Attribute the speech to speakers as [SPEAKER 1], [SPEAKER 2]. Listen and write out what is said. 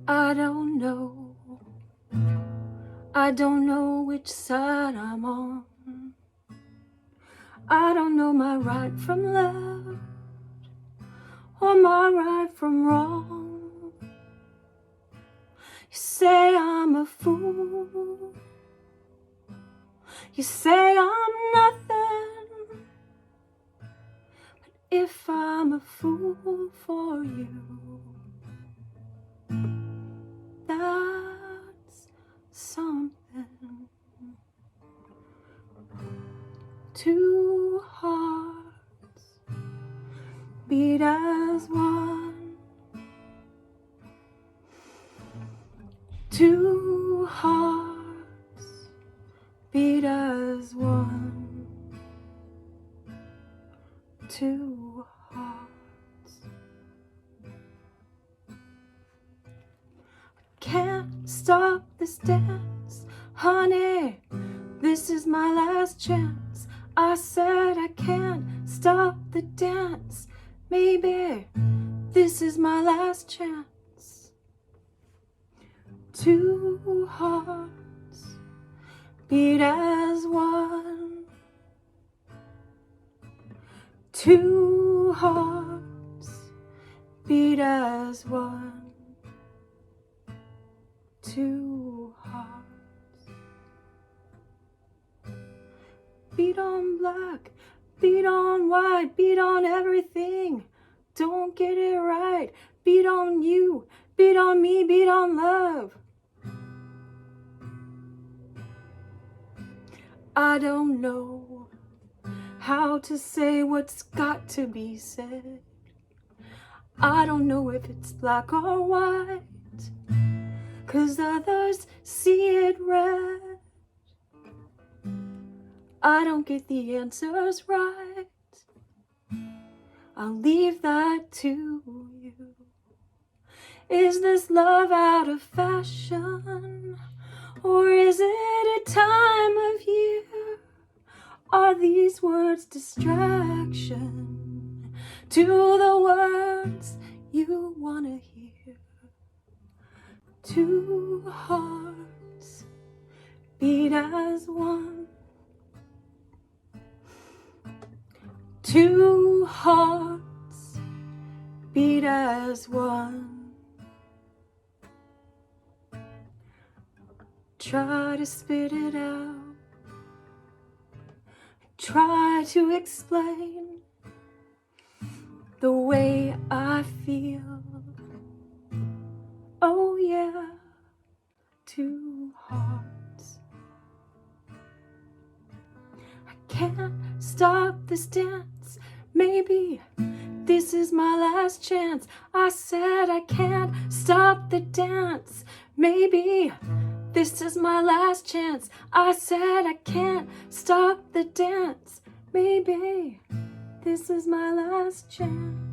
[SPEAKER 1] I don't know. I don't know which side I'm on. I don't know my right from left or my right from wrong. You say I'm a fool. You say I'm nothing. But if I'm a fool for you, that's something. Two hearts beat as one. Two hearts beat as one. Two hearts. Can't stop this dance, honey. This is my last chance. I said I can't stop the dance. Maybe this is my last chance. Two hearts beat as one. Two hearts beat as one. Two hearts. Beat on black, beat on white, beat on everything. Don't get it right. Beat on you, beat on me, beat on love. I don't know how to say what's got to be said. I don't know if it's black or white, 'cause others see it red. I don't get the answers right. I'll leave that to you. Is this love out of fashion? Or is it a time of year? Are these words distraction to the words you want to hear? Two hearts beat as one. Two hearts beat as one. Try to spit it out. Try to explain the way I feel. Oh yeah, two hearts. I can't stop this dance. Maybe this is my last chance. I said I can't stop the dance. Maybe this is my last chance. I said I can't stop the dance. Maybe this is my last chance.